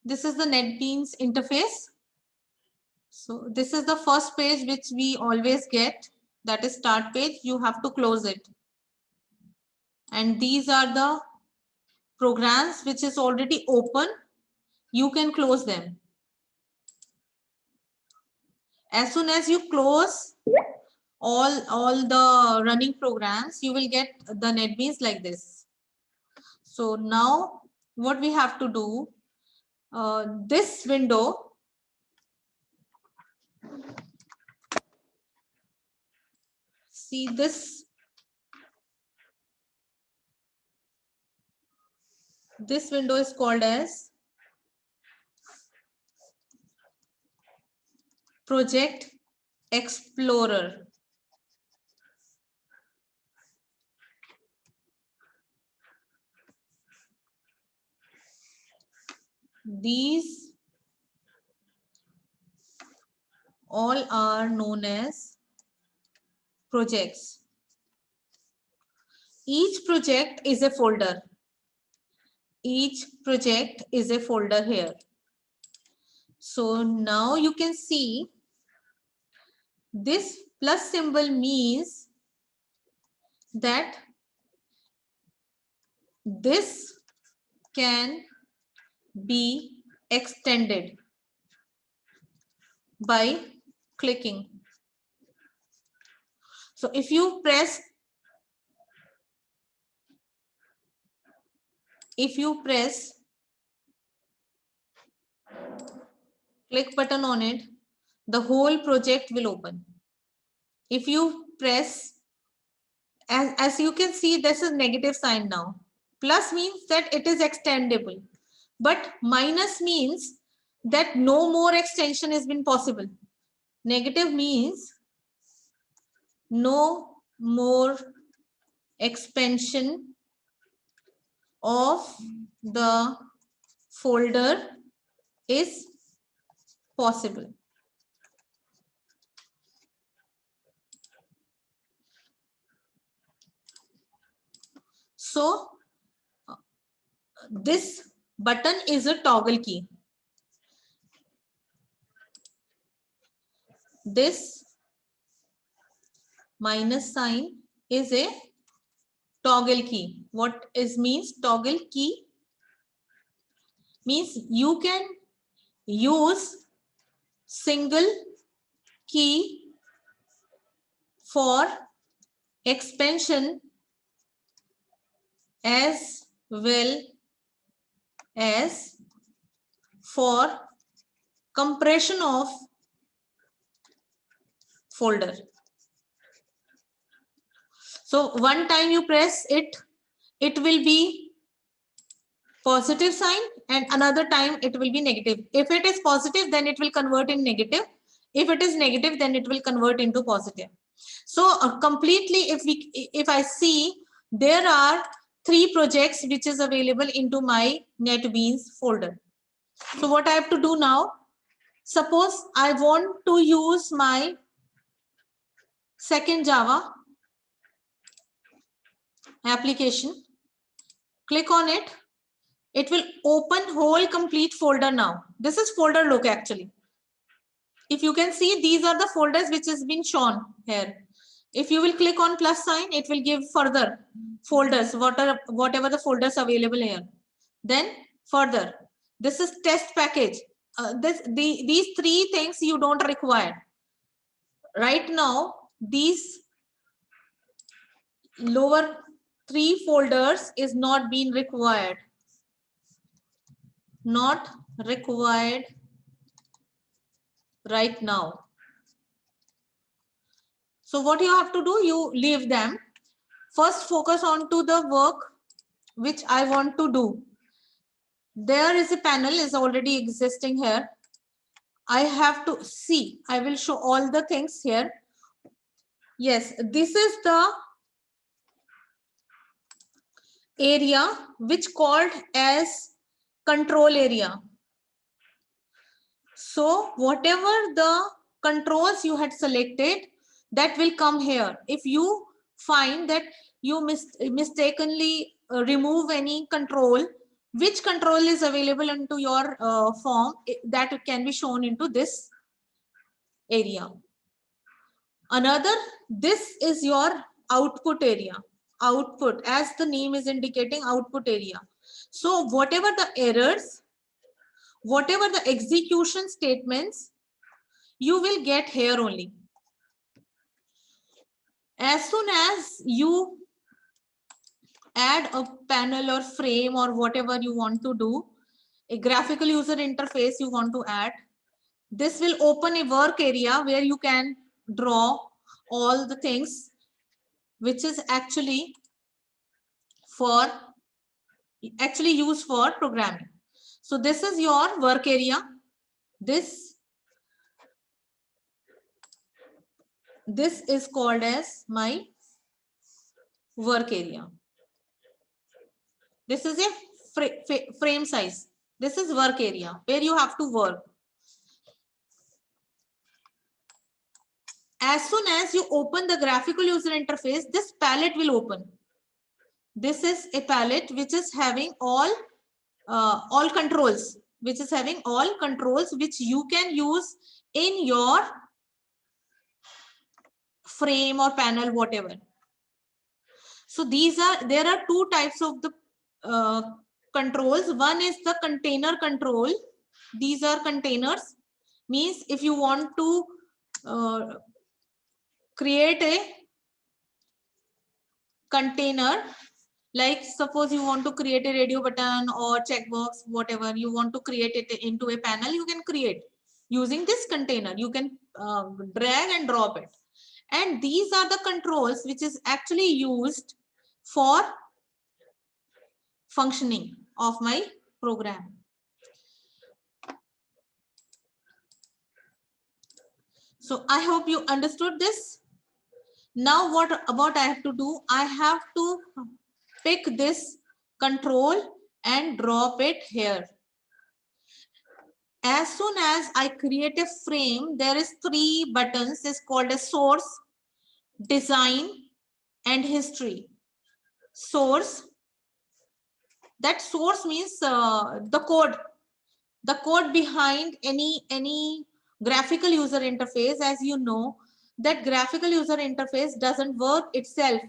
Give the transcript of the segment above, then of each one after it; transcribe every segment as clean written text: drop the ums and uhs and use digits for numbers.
This is the Netbeans interface. So this is the first page which we always get, that is start page. You have to close it. And these are the programs which is already open. You can close them. As soon as you close all the running programs, you will get the Netbeans like this. So now what we have to do, this window, see this window is called as Project Explorer. These all are known as projects. Each project is a folder. Each project is a folder here. So now you can see this plus symbol means that this can be extended by clicking. So if you press click button on it, the whole project will open. If you press, as you can see, this is negative sign now. Plus means that it is extendable, but minus means that no more extension has been possible. Negative means no more expansion of the folder is possible. So this button is a toggle key. This minus sign is a toggle key. What is means toggle key? Means you can use single key for expansion as well as for compression of folder. So one time you press it, it will be positive sign, and another time it will be negative. If it is positive, then it will convert in negative. If it is negative, then it will convert into positive. So completely, if I see, there are 3 projects which is available into my Netbeans folder. So what I have to do now, suppose I want to use my second Java application. Click on it. It will open whole complete folder now. This is folder look actually. If you can see, these are the folders which has been shown here. If you will click on plus sign, it will give further folders, whatever the folders available here. Then further, this is test package. These 3 things you don't require. Right now, these lower 3 folders is not being required. Not required right now. So what you have to do, you leave them. First focus on to the work which I want to do. There is a panel is already existing here. I have to see, I will show all the things here. Yes, this is the area which called as control area. So whatever the controls you had selected, that will come here. If you find that you mistakenly remove any control which control is available into your form that can be shown into this area. Another, this is your output area. Output, as the name is indicating, output area. So whatever the errors, whatever the execution statements, you will get here only. As soon as you add a panel or frame or whatever you want to do, a graphical user interface you want to add, this will open a work area where you can draw all the things which is actually used for programming. So this is your work area. This is called as my work area. This is a frame size. This is work area where you have to work. As soon as you open the graphical user interface, this palette will open. This is a palette which is having all controls, which you can use in your frame or panel, whatever. So there are two types of the controls. One is the container control. These are containers. Means if you want to create a container, like suppose you want to create a radio button or checkbox, whatever you want to create it into a panel, you can create using this container. You can drag and drop it. And these are the controls which is actually used for functioning of my program. So I hope you understood this. Now what I have to do? I have to pick this control and drop it here. As soon as I create a frame, there is 3 buttons. It's called a source, design, and history. Source, that source means the code behind any graphical user interface. As you know, that graphical user interface doesn't work itself.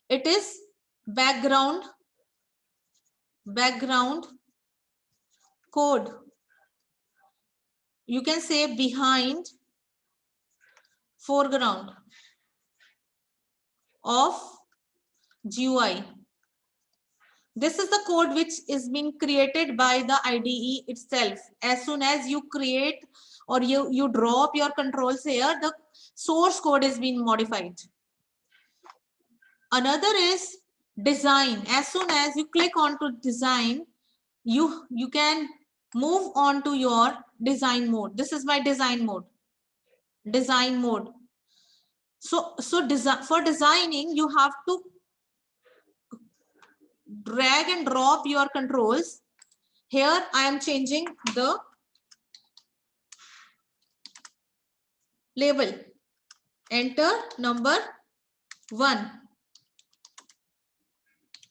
It is background code. You can say behind, foreground of GUI. This is the code which is being created by the IDE itself. As soon as you create or you drop your controls here, the source code is being modified. Another is design. As soon as you click on to design, you can move on to your design mode. This is my design mode. So for designing, you have to drag and drop your controls. Here I am changing the label. Enter number 1.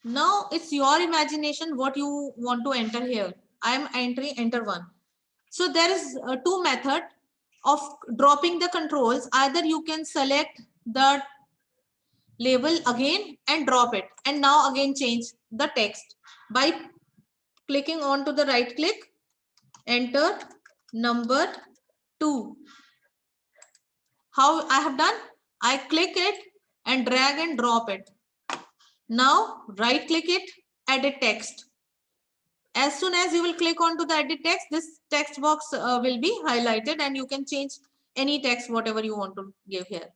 Now it's your imagination what you want to enter here. I am entering enter 1. So there is 2 method of dropping the controls. Either you can select the label again and drop it, and now again change the text by clicking on to the right click, enter number 2. How I have done? I click it and drag and drop it. Now right click it, edit text. As soon as you will click on to the edit text, this text box will be highlighted and you can change any text whatever you want to give here.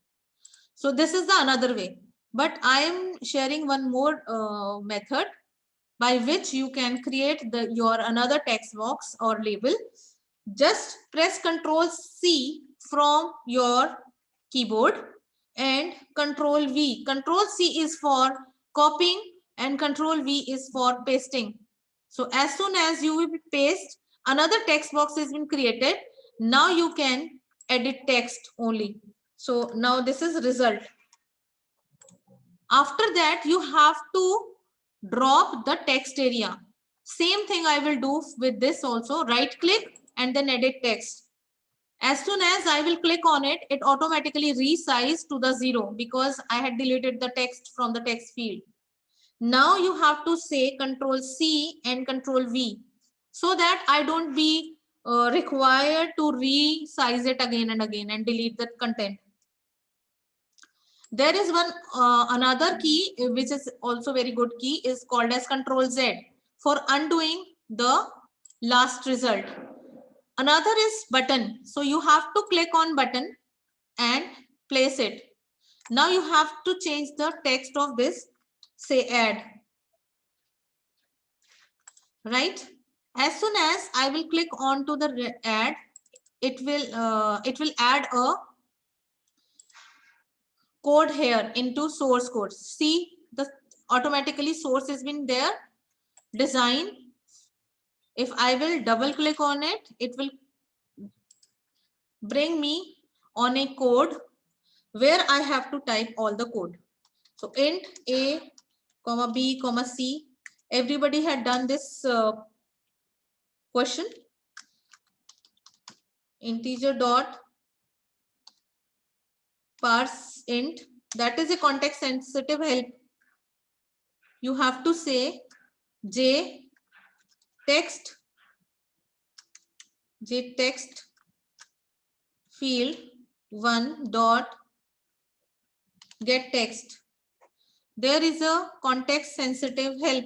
So this is the another way, but I am sharing one more method by which you can create your another text box or label. Just press Ctrl C from your keyboard and Ctrl V. Ctrl C is for copying and Ctrl V is for pasting. So as soon as you will paste, another text box has been created. Now you can edit text only. So now this is result. After that, you have to drop the text area. Same thing I will do with this also. Right click and then edit text. As soon as I will click on it, it automatically resizes to the 0 because I had deleted the text from the text field. Now you have to say Control C and Control V so that I don't be required to resize it again and again and delete the content. There is one another key which is also very good key is called as Control Z for undoing the last result. Another is button. So you have to click on button and place it. Now you have to change the text of this, say add. Right? As soon as I will click on to the add, it will add a code here into source code. See, the automatically source has been there. Design. If I will double click on it, it will bring me on a code where I have to type all the code. So int a comma b comma c. Everybody had done this question. Integer dot parse int. That is a context sensitive help. You have to say j text field 1 dot get text. There is a context sensitive help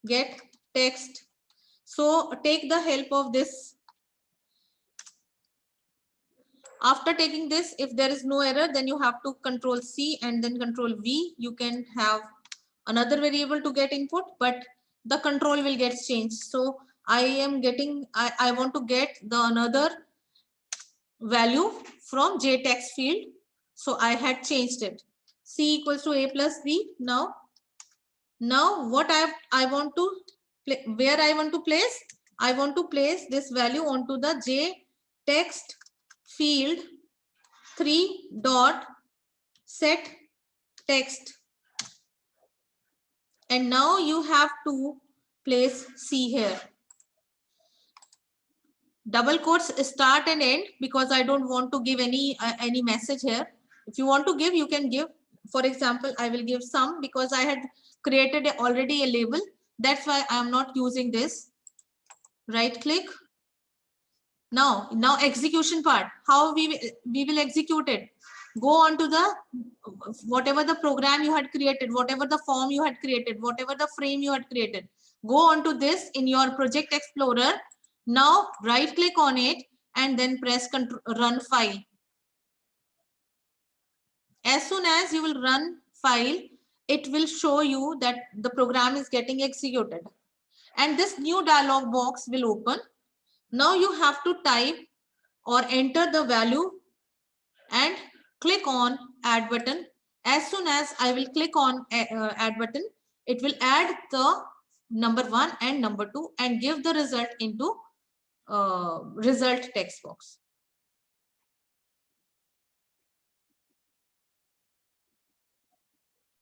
get text. So take the help of this. After taking this, if there is no error, then you have to Control C and then Control V. You can have another variable to get input, but the control will get changed. So I am getting, I want to get the another value from JText field. So I had changed it. C equals to A plus B. Now what I want to where I want to place? I want to place this value onto the JText field 3 dot set text. And now you have to place C here. Double quotes start and end because I don't want to give any message here. If you want to give, you can give. For example, I will give some because I had created already a label. That's why I am not using this. Right click. Now execution part. How we will execute it. Go on to the whatever the program you had created, whatever the form you had created, whatever the frame you had created. Go on to this in your Project Explorer. Now right click on it and then press run file. As soon as you will run file, it will show you that the program is getting executed. And this new dialog box will open. Now you have to type or enter the value and click on add button. As soon as I will click on add button, it will add the number 1 and number 2 and give the result into result text box.